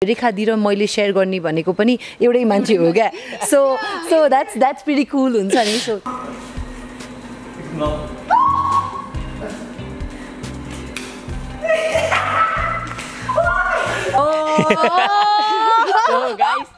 रेखादी र मैले शेयर गर्ने भनेको पनि एउटै मान्छे हो क्या सो द्याट्स प्रिटी कुल हुन्छ नि सो So guys,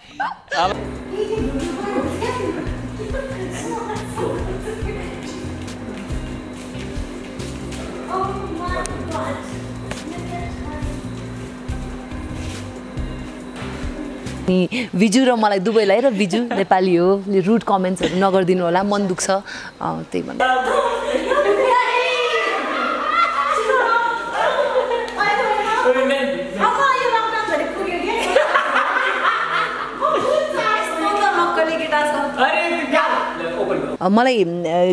विजु र मलाई दुबईलाई र विजु नेपाली हो रुड कमेन्ट्सहरु नगर्दिनु होला मन दुख्छ त्यही भन्नु मलाई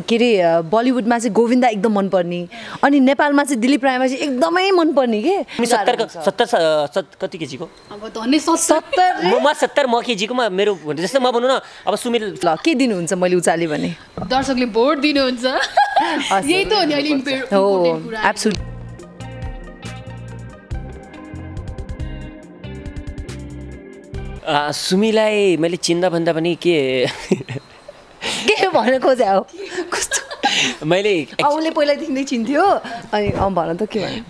के रे बलिउडमा चाहिँ गोविन्दा एकदम मन पर्ने अनि नेपालमा चाहिँ दिलीप रायमा चाहिँ एकदमै मन पर्ने के 70 कति केजीको अब धन्ने 70 म 70 म केजीको म मेरो जस्तै म भन्नु न अब सुमिल ल के दिनुहुन्छ मैले उचाले भने दर्शकले भोट दिनुहुन्छ यही त हो नि अहिले इम्पोर्टेन्ट कुरा एब्सोल्युट सुमिलाई मैले चिन्दा भन्दा पनि के भन्न खोजे हो कस्तो मैले उसले पहिलादेखि नै चिन्थ्यो अनि भन त के भन्नु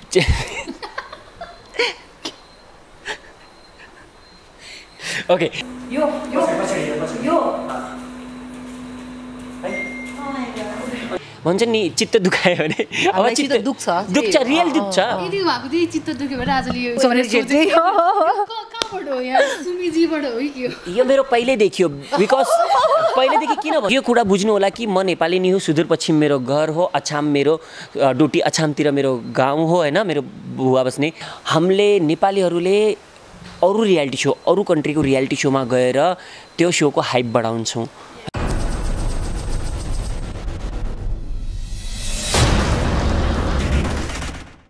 ओके यो भन्छ नि चित्त दुखायो भने अब चित्त दुख्छ रियल दुख्छ यदि भएको त्यही चित्त दुख्यो भने आजले यो कहाँबाट हो यार सुमिजीबाट हो कि यो मेरो पहिल्यै देखियो बिकज पहिलेदेखि किन यो कुरा बुझ्नु होला कि म नेपाली नै हो सुदूरपश्चिम मेरो घर हो अछाम मेरो डोटी अछामतिर मेरो गाउँ हो हैन मेरो बुवा बस्ने हामीले नेपालीहरूले अरू रियालिटी सो अरू कन्ट्रीको रियालिटी शोमा गएर त्यो शोको हाइप बढाउँछौँ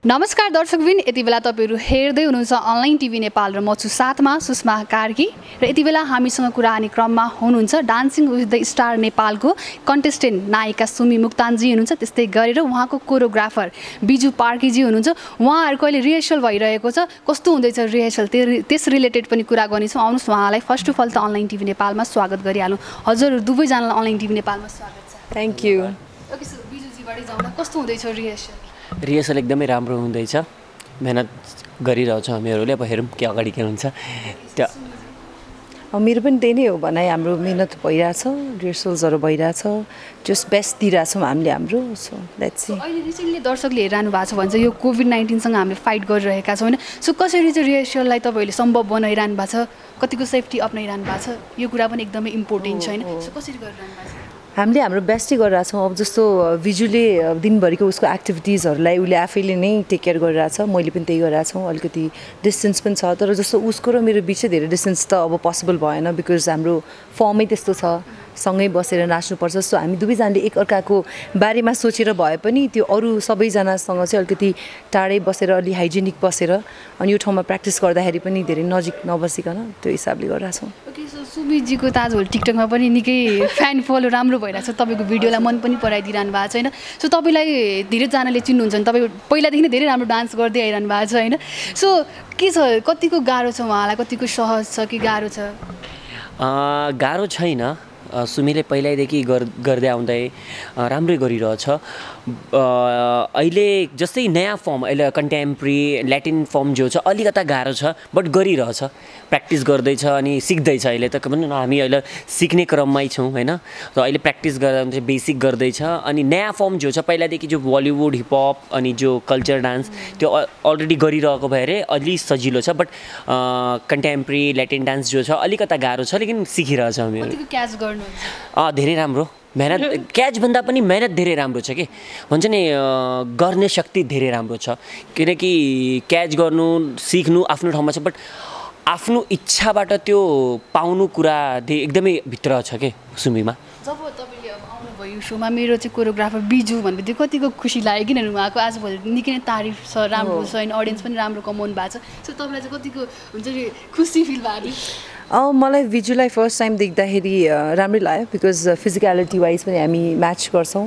नमस्कार दर्शकबिन यति बेला तपाईहरु हेर्दै हुनुहुन्छ अनलाइन टिभी नेपाल र म छु साथमा सुषमा कार्की र यति बेला हामीसँग कुराकानी क्रममा हुनुहुन्छ डान्सिङ विथ द स्टार नेपालको कन्टेस्टेन्ट नायिका सुमी मुक्तानजी हुनुहुन्छ त्यस्तै गरेर उहाँको कोरियोग्राफर बिजु पार्कीजी हुनुहुन्छ उहाँहरुको अहिले रिहर्सल भइरहेको छ कस्तो हुँदैछ रिहर्सल त्यस रिलेटेड पनि कुरा गर्नेछौँ आउनुस् उहाँलाई फर्स्ट अफ अल त अनलाइन टिभी नेपालमा स्वागत गरिहालौँ हजुर दुवै जनालाई अनलाइन टिभी नेपालमा स्वागत छ थ्यांक यू ओके सो बिजुजीबाटै जाउँदा कस्तो हुँदैछ रिहर्सल एकदमै राम्रो हुँदैछ मेहनत गरिरहेछ हामीहरूले अब हेरौँ के अगाडि के हुन्छ त्यो मेरो पनि त्यही नै हो भनाइ हाम्रो मेहनत भइरहेछ रिहर्सल्सहरू भइरहेछ जस्ट बेस्ट दिइरहेछौँ हामीले हाम्रो सो द्याट्स इट अहिले रिसेन्टली दर्शकले हेरिरहनु भएको छ भन्छ यो कोभिड-19 सँग हामीले फाइट गरिरहेका छौँ हैन सो कसरी चाहिँ रिहर्सललाई तपाईहरुले सम्भव बनाइरहनु भएको छ कतिको सेफ्टी अपनाइरहनु भएको छ यो कुरा पनि एकदमै इम्पोर्टेन्ट छ हैन सो कसरी गरिरहनु भएको छ हामीले हाम्रो बेस्टै गरिरहेछौँ अब जस्तो भिजुले दिनभरिको उसको एक्टिभिटिजहरूलाई उसले आफैले नै टेक केयर गरिरहेछ मैले पनि त्यही गरिरहेछौँ अलिकति डिस्टेन्स पनि छ तर जस्तो उसको र मेरो बिच चाहिँ धेरै डिस्टेन्स त अब पोसिबल भएन बिकज हाम्रो फर्मै त्यस्तो छ सँगै बसेर नाच्नुपर्छ सो हामी दुवैजनाले एकअर्काको बारेमा सोचेर भए पनि त्यो अरू सबैजनासँग चाहिँ अलिकति टाढै बसेर अलि हाइजेनिक बसेर अनि यो ठाउँमा प्र्याक्टिस गर्दाखेरि पनि धेरै नजिक नबसिकन त्यो हिसाबले गरिरहेछौँ ओके सो सुमितजीको त आजभोलि टिकटकमा पनि निकै फ्यान फलो राम्रो भइरहेको छ तपाईँको भिडियोलाई मन पनि पराइदिइरहनु भएको छ होइन सो तपाईँलाई धेरैजनाले चिन्नुहुन्छ भने तपाईँ पहिलादेखि नै धेरै राम्रो डान्स गर्दै आइरहनु भएको छ होइन सो के छ कतिको गाह्रो छ उहाँलाई कतिको सहज छ कि गाह्रो छ गाह्रो छैन सुमीले पहिल्यैदेखि गर्दै आउँदै राम्रै गरिरहेछ अहिले जस्तै नयाँ फर्म अहिले कन्टेम्पोरेरी ल्याटिन फर्म जो छ अलिकता गाह्रो छ बट गरिरहेछ प्र्याक्टिस गर्दैछ अनि सिक्दैछ अहिले त भनौँ न हामी अहिले सिक्ने क्रममै छौँ होइन र अहिले प्र्याक्टिस गर्दा बेसिक गर्दैछ अनि नयाँ फर्म जो छ पहिलादेखि जो बलिउड हिपहप अनि जो कल्चर डान्स त्यो अलरेडी गरिरहेको भएर अलि सजिलो छ बट कन्टेम्पोरेरी ल्याटिन डान्स जो छ अलिकता गाह्रो छ लेकिन सिकिरहेछ हामी धेरै राम्रो मेहनत क्याच भन्दा पनि मेहनत धेरै राम्रो छ के भन्छ नि गर्ने शक्ति धेरै राम्रो छ किनकि क्याच गर्नु सिक्नु आफ्नो ठाउँमा छ बट आफ्नो इच्छाबाट त्यो पाउनु कुरा एकदमै भित्र छ के सुमीमा जब तपाईले अब आउनुभयो सोमा मेरो चाहिँ कोरियोग्राफर बिजु भनेपछि कतिको खुसी लाग्यो किनभने उहाँको आजभोलि निकै नै तारिफ छ राम्रो छ अनि अडियन्स पनि राम्रो कमाउनु भएको छ सो तपाईँलाई चाहिँ कतिको हुन्छ नि खुसी फिल भयो मलाई भिजुलाई फर्स्ट टाइम देख्दाखेरि राम्रै लाग्यो बिकज फिजिकलिटी वाइज पनि हामी म्याच गर्छौँ,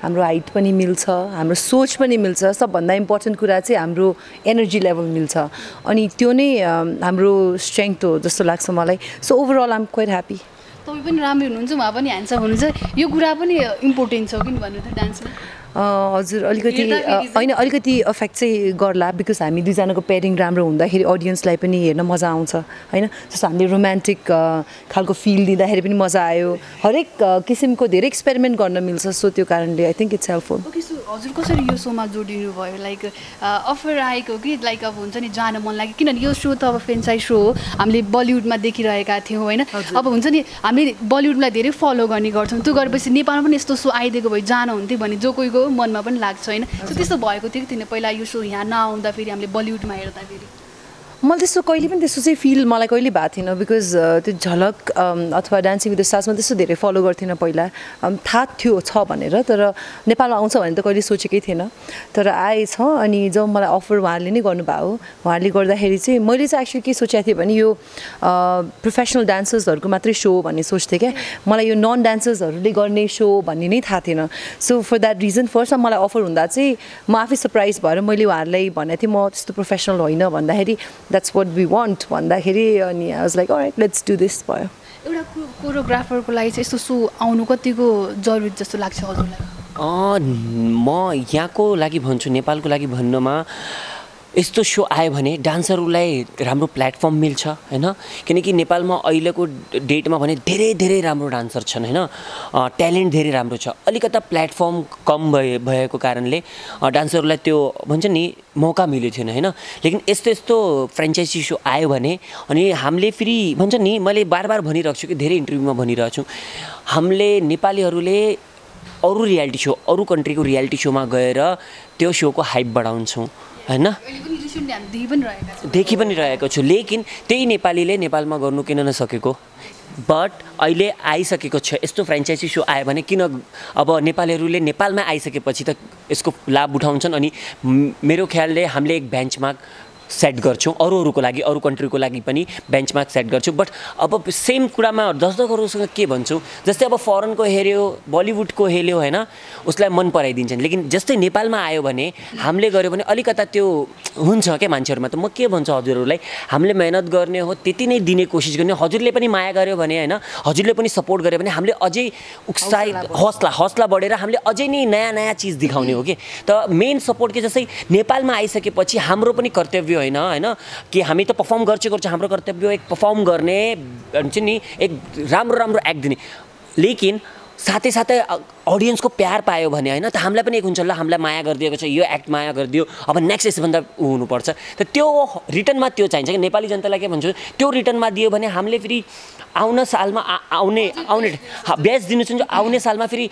हाम्रो हाइट पनि मिल्छ, हाम्रो सोच पनि मिल्छ, सबभन्दा इम्पोर्टेन्ट कुरा चाहिँ हाम्रो एनर्जी लेभल मिल्छ अनि त्यो नै हाम्रो स्ट्रेङ्थ हो जस्तो लाग्छ मलाई। So overall I am quite happy. तपाईँ पनि राम्रै हुनुहुन्छ, उहाँ पनि ह्यान्डसम हुनुहुन्छ, यो कुरा पनि इम्पोर्टेन्ट छ किन भन्नु त डान्समा। हजुर अलिकति होइन अलिकति अफेक्ट चाहिँ गर्ला बिकज हामी दुईजनाको पेयरिङ राम्रो हुँदाखेरि अडियन्सलाई पनि हेर्न मजा आउँछ होइन। जस्तो हामीले रोमान्टिक खालको फिल दिँदाखेरि पनि मजा आयो, हरेक किसिमको धेरै एक्सपेरिमेन्ट गर्न मिल्छ। सो त्यो कारणले I think it's helpful. Okay, so हजुर कसरी यो सोमा जोडिनु भयो? लाइक अफर आएको कि लाइक अब हुन्छ नि जान मन लाग्यो किनभने यो सो त अब फ्रेन्चाइज सो हो, हामीले बलिउडमा देखिरहेका थियौँ होइन। अब हुन्छ नि हामीले बलिउडलाई धेरै फलो गर्ने गर्छौँ, त्यो गरेपछि नेपालमा पनि यस्तो सो आइदिएको भए जानु हुन्थ्यो भने जो कोहीको मनमा पनि लाग्छ होइन। सो त्यस्तो भएको थियो कि थिएन पहिला यो सो यहाँ नआउँदाखेरि हामीले बलिउडमा हेर्दाखेरि? मलाई त्यस्तो कहिले पनि त्यस्तो चाहिँ फिल मलाई कहिले भएको थिएन बिकज त्यो झलक अथवा डान्सिङ विथ द स्टार्समा त्यस्तो धेरै फलो गर्थेन पहिला, थाहा थियो छ भनेर, तर नेपालमा आउँछ भने त कहिले सोचेकै थिएन, तर आएछ। अनि जब मलाई अफर उहाँहरूले नै गर्नुभयो, उहाँहरूले गर्दाखेरि चाहिँ मैले चाहिँ एक्चुली के सोचेको थिएँ भने यो प्रोफेसनल डान्सर्सहरूको मात्रै सो भन्ने सोच्थेँ क्या, मलाई यो नन डान्सर्सहरूले गर्ने सो भन्ने नै थाहा थिएन। सो फर द्याट रिजन फर्स्टमा मलाई अफर हुँदा चाहिँ म आफै सरप्राइज भएर मैले उहाँहरूलाई भनेको थिएँ म त्यस्तो प्रोफेसनल होइन भन्दाखेरि द्याट्स वाट वी वान्ट भन्दाखेरि अनि I was like all right let's do this भयो। एउटा कोरियोग्राफरको लागि चाहिँ यस्तो सो आउनु कतिको जरुरी जस्तो लाग्छ हजुरलाई? म यहाँको लागि भन्छु, नेपालको लागि भन्नमा यस्तो सो आयो भने डान्सरहरूलाई राम्रो प्लेटफर्म मिल्छ होइन, किनकि नेपालमा अहिलेको डेटमा भने धेरै धेरै राम्रो डान्सर छन् होइन, ट्यालेन्ट धेरै राम्रो छ, अलिकता प्लेटफर्म कम भएको कारणले डान्सरहरूलाई त्यो भन्छ नि मौका मिलेको थिएन होइन। लेकिन यस्तो यस्तो फ्रेन्चाइजी सो आयो भने अनि हामीले फेरि भन्छ नि, मैले बार बार भनिरहेको छु कि धेरै इन्टरभ्यूमा भनिरहेको छु, हामीले नेपालीहरूले अरू रियालिटी सो अरू कन्ट्रीको रियालिटी सोमा गएर त्यो सोको हाइप बढाउँछौँ होइन, देखि पनि रहेको छु। लेकिन त्यही नेपालीले नेपालमा गर्नु किन नसकेको, बट अहिले आइसकेको छ यस्तो फ्रेन्चाइजी सो आयो भने किन अब नेपालीहरूले नेपालमा आइसकेपछि त यसको लाभ उठाउँछन्। अनि मेरो ख्यालले हामीले एक बेन्चमार्क सेट गर्छौँ अरूहरूको लागि, अरू कन्ट्रीको लागि पनि बेन्चमार्क सेट गर्छौँ। बट अब सेम कुरामा दर्शकहरूसँग के भन्छौँ, जस्तै अब फरेनको हेऱ्यो बलिउडको हेऱ्यो होइन, उसलाई मन पराइदिन्छन्, लेकिन जस्तै नेपालमा आयो भने हामीले गऱ्यो भने अलिकता त्यो हुन्छ क्या मान्छेहरूमा। त म के भन्छु हजुरहरूलाई, हामीले मेहनत गर्ने हो त्यति नै दिने कोसिस गर्ने, हजुरले पनि माया गर्यो भने होइन, हजुरले पनि सपोर्ट गर्यो भने हामीले अझै उत्साहित हौसला बढेर हामीले अझै नै नयाँ नयाँ चिज देखाउने हो कि। त मेन सपोर्ट के जस्तै नेपालमा आइसकेपछि हाम्रो पनि कर्तव्य होइन होइन कि हामी त पर्फर्म गर्छ हाम्रो कर्तव्य एक पर्फर्म गर्ने हुन्छ नि, एक राम्रो राम्रो एक्ट दिने, लेकिन साथै साथै अडियन्सको प्यार पायो भने होइन त हामीलाई पनि एक हुन्छ ल हामीलाई माया गरिदिएको छ, यो एक्ट माया गरिदियो, अब नेक्स्ट यसभन्दा हुनुपर्छ। त त्यो रिटर्नमा त्यो चाहिन्छ कि नेपाली जनतालाई के भन्छु, त्यो रिटर्नमा दियो भने हामीले फेरि आउने सालमा आउने ब्याज दिनु चाहिँ आउने सालमा फेरि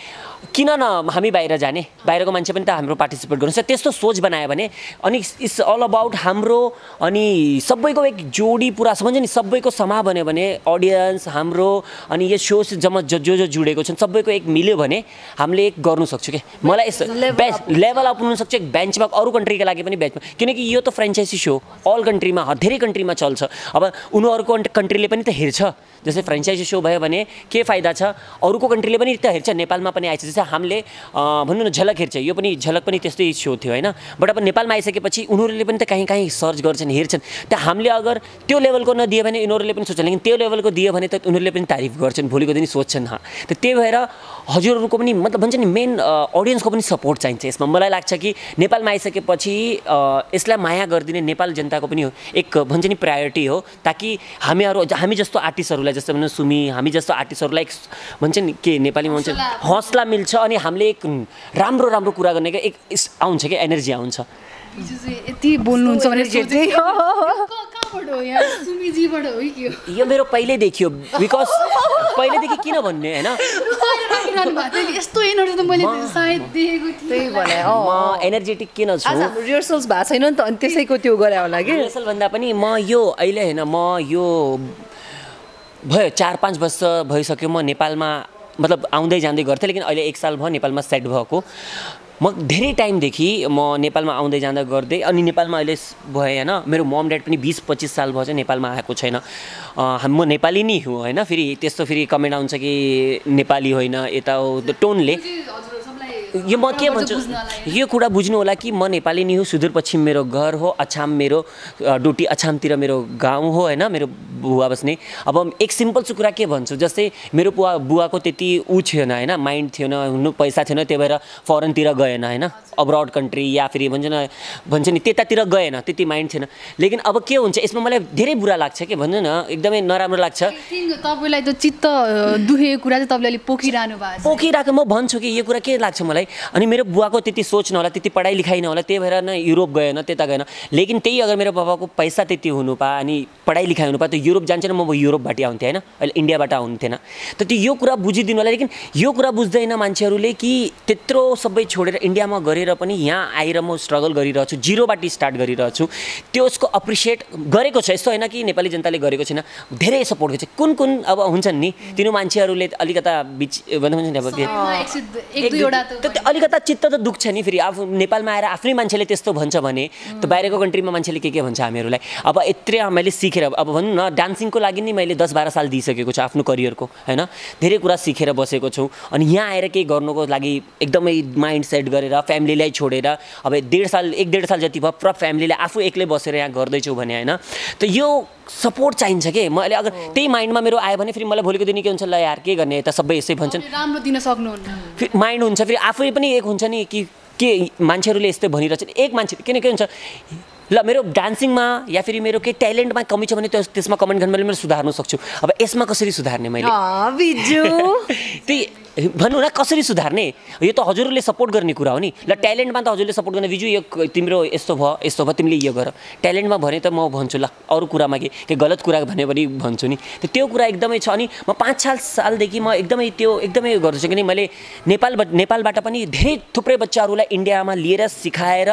किन न हामी बाहिर जाने, बाहिरको मान्छे पनि त हाम्रो पार्टिसिपेट गर्नुहुन्छ, त्यस्तो सोच बनायो भने अनि इट्स अल अबाउट हाम्रो अनि सबैको एक जोडी पुरा भन्छ नि, सबैको समा बन्यो भने अडियन्स हाम्रो अनि यो सो जम्मा जो जुडेको छन् सबैको एक मिल्यो भने हामीले एक गर्नु सक्छौँ कि। मलाई यस्तो लेभल अप हुनु सक्छ एक बेन्चमार्क अरू कन्ट्रीको लागि पनि बेन्चमार्क, किनकि यो त फ्रेन्चाइजी सो अल कन्ट्रीमा धेरै कन्ट्रीमा चल्छ। अब उनीहरूको कन्ट्रीले पनि त हेर्छ, जस्तै फ्रेन्चाइजी सो भयो भने के फाइदा छ, अरूको कन्ट्रीले पनि त हेर्छ, नेपालमा पनि आइसकेपछि हामीले भन्नु न झलक हेर्छ, यो पनि झलक पनि त्यस्तै सो थियो होइन। बट अब नेपालमा आइसकेपछि उनीहरूले पनि त कहीँ सर्च गर्छन् हेर्छन्, त हामीले अगर त्यो लेभलको नदियो भने उनीहरूले पनि सोच्छन्, लेकिन त्यो लेभलको दियो भने त उनीहरूले पनि तारिफ गर्छन्, भोलिको दिन सोध्छन्। त त्यही भएर हजुरहरूको पनि मतलब भन्छ नि मेन अडियन्सको पनि सपोर्ट चाहिन्छ यसमा। मलाई लाग्छ कि नेपालमा आइसकेपछि यसलाई माया गरिदिने नेपाल जनताको पनि एक भन्छ नि प्रायोरिटी हो, ताकि हामी जस्तो आर्टिस्टहरूलाई जस्तो भन्नु सुमी हामी जस्तो आर्टिस्टहरूलाई भन्छ नि के नेपालीमा भन्छ हौसला मिल्छ अनि हामीले एक राम्रो राम्रो कुरा गर्ने एक आउँछ क्या एनर्जी आउँछ। यति बोल्नुहुन्छ भने यो मेरो पहिल्यैदेखि हो, बिकज पहिल्यैदेखि किन भन्ने होइन यस्तो एनर्जी त मैले सायद देखेको थिएँ, म एनर्जेटिक किन छु, रिहर्सल्स भएको छैन नि त अनि त्यसैको त्यो गरे होला कि। रिहर्सल भन्दा पनि म यो अहिले होइन म यो भयो 4-5 वर्ष भइसक्यो म नेपालमा मतलब आउँदै जाँदै गर्थेँ, लेकिन अहिले 1 साल भयो नेपालमा सेट भएको। म धेरै टाइमदेखि म नेपालमा आउँदै जाँदा गर्दै अनि नेपालमा अहिले भएँ होइन मेरो मम ड्याड पनि 20-25 साल भयो चाहिँ नेपालमा आएको छैन म नेपाली नै हुँ होइन फेरि त्यस्तो फेरि कमेन्ट आउँछ कि नेपाली होइन यता टोनले यो म के भन्छु यो कुरा बुझ्नु होला कि म नेपाली नै हुँ सुदूरपश्चिम मेरो घर हो अछाम मेरो डोटी अछामतिर मेरो गाउँ हो होइन मेरो बुवा बस्ने अब एक सिम्पल छु कुरा के भन्छु जस्तै मेरो बुवाको त्यति थिएन होइन माइन्ड थिएन हुनु पैसा थिएन त्यही भएर फरेनतिर गएन होइन अब्रड कन्ट्री या फेरि भन्छ नि त्यतातिर गएन त्यति माइन्ड थिएन लेकिन अब के हुन्छ यसमा मलाई धेरै बुरा लाग्छ के भन्नु न एकदमै नराम्रो लाग्छ तपाईँलाई त चित्त दुखेको कुरा चाहिँ तपाईँले अलिक पोखिरहनु भएको पोखिरहेको म भन्छु कि यो कुरा के लाग्छ मलाई अनि मेरो बुवाको त्यति सोच नहोला त्यति पढाइ लेखाइ नहोला त्यही भएर न युरोप गएन त्यता गएन लेकिन त्यही अगर मेरो बाबाको पैसा त्यति हुनु पाए अनि पढाइ लेखाइ हुनु पाए त युरोप जान्छ न म युरोपबाट आउँथेँ होइन अहिले इन्डियाबाट आउँथेन त त्यो यो कुरा बुझिदिनु होला लेकिन यो कुरा बुझ्दैन मान्छेहरूले कि त्यत्रो सबै छोडेर इन्डियामा गरेर पनि यहाँ आएर म स्ट्रगल गरिरहेछु जिरोबाट स्टार्ट गरिरहेछु त्यसको अप्रिसिएट गरेको छ यस्तो होइन कि नेपाली जनताले गरेको छैन धेरै सपोर्ट गर्छ कुन कुन अब हुन्छन् नि तिनीहरू मान्छेहरूले अलिकता बिच भन्छ नि अब अलिकता चित्त त दुख्छ नि फेरि आफू नेपालमा आएर आफ्नै मान्छेले त्यस्तो भन्छ भने त बाहिरको कन्ट्रीमा मान्छेले के भन्छ हामीहरूलाई अब यत्रै मैले सिकेर अब भनौँ न डान्सिङको लागि नि मैले 10-12 साल दिइसकेको छु आफ्नो करियरको होइन धेरै कुरा सिकेर बसेको छु अनि यहाँ आएर केही गर्नुको लागि एकदमै माइन्ड सेट गरेर फ्यामिलीलाई छोडेर अब 1.5 साल जति भयो पुरा फ्यामिलीले आफू एक्लै बसेर यहाँ गर्दैछु भने होइन त यो सपोर्ट चाहिन्छ के मैले अगर त्यही माइन्डमा मेरो आयो भने फेरि मलाई भोलिको दिन के हुन्छ ल यार के गर्ने यता सबै यसै भन्छन् राम्रो दिन सक्नुहुन्न फेरि माइन्ड हुन्छ फेरि आफै पनि एक हुन्छ नि कि के मान्छेहरूले यस्तै भनिरहेछ एक मान्छे किन के हुन्छ ल मेरो डान्सिङमा या फेरि मेरो केही ट्यालेन्टमा कमी छ भने त्यसमा कमेन्ट गर्न मैले सुधार्न सक्छु अब यसमा कसरी सुधार्ने मैले त्यही भन्नु न कसरी सुधार्ने यो त हजुरहरूले सपोर्ट गर्ने कुरा हो नि ल ट्यालेन्टमा त हजुरले सपोर्ट गर्ने बिजु यो तिम्रो यस्तो भयो तिमीले यो गर ट्यालेन्टमा भने त म भन्छु ल अरू कुरामा के गलत कुरा भने पनि भन्छु नि त्यो कुरा एकदमै छ अनि म 5 सालदेखि म एकदमै गर्दैछु किनकि मैले नेपालबाट पनि धेरै थुप्रै बच्चाहरूलाई इन्डियामा लिएर सिकाएर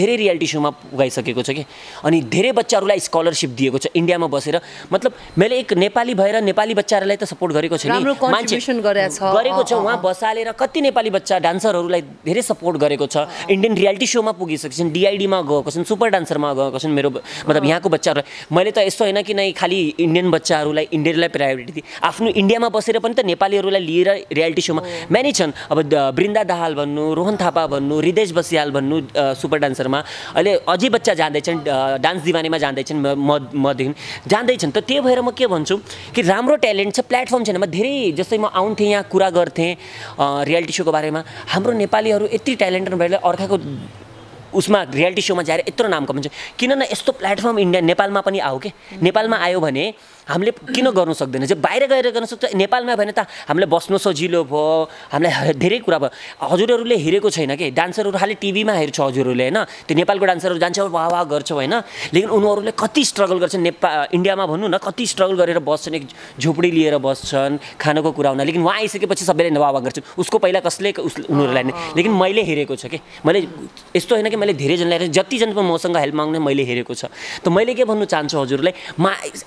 धेरै रियालिटी सोमा पुगाइसकेको छ कि अनि धेरै बच्चाहरूलाई स्कलरसिप दिएको छ इन्डियामा बसेर मतलब मैले एक नेपाली भएर नेपाली बच्चाहरूलाई त सपोर्ट गरेको छ नि गरेको छ उहाँ बसालेर कति नेपाली बच्चा डान्सरहरूलाई धेरै सपोर्ट गरेको छ इन्डियन रियालिटी सोमा पुगिसकेको छन् डिआइडीमा गएको छन् सुपर डान्सरमा गएको छन् मेरो मतलब यहाँको बच्चाहरू मैले त यस्तो होइन कि नै खालि इन्डियन बच्चाहरूलाई इन्डियनलाई प्रायोरिटी दिएँ आफ्नो इन्डियामा बसेर पनि त नेपालीहरूलाई लिएर रियालिटी सोमा म्यानी छन् अब बृन्दा दाहाल भन्नु रोहन थापा भन्नु हृदेश बसियाल भन्नु सुपर डान्सरमा अहिले अझै बच्चा जाँदैछन् डान्स दिवानीमा जाँदैछन् मदेखि जाँदैछन् त त्यही भएर म के भन्छु कि राम्रो ट्यालेन्ट छ प्लेटफर्म छैन म धेरै जस्तै म आउँथेँ यहाँ कुरा गर्थेँ रियालिटी सोको बारेमा हाम्रो नेपालीहरू यति ट्यालेन्टेड भएर अर्काको उसमा रियालिटी सोमा जाएर यत्रो नाम कमाउँछ किन न यस्तो प्लेटफर्म इन्डिया नेपालमा पनि आऊ के नेपालमा आयो भने हामीले किन गर्नु सक्दैन चाहिँ बाहिर गएर गर्न सक्छ नेपालमा भने त हामीलाई बस्नु सजिलो भयो हामीलाई धेरै कुरा भयो हजुरहरूले हेरेको छैन के डान्सरहरू खालि टिभीमा हेर्छ हजुरहरूले होइन त्यो नेपालको डान्सरहरू जान्छ वाह वाह गर्छौ होइन लेकिन उनीहरूले कति स्ट्रगल गर्छन् इन्डियामा भन्नु न कति स्ट्रगल गरेर बस्छन् एक झोपडी लिएर बस्छन् खानको कुरा हुन लेकिन उहाँ आइसकेपछि सबैले वाह वाह गर्छन् उसको पहिला कसले उनीहरूलाई नै लेकिन मैले हेरेको छ कि मैले यस्तो होइन कि मैले धेरैजनालाई जतिजना मसँग हेल्प माग्ने मैले हेरेको छ त मैले के भन्नु चाहन्छु हजुरलाई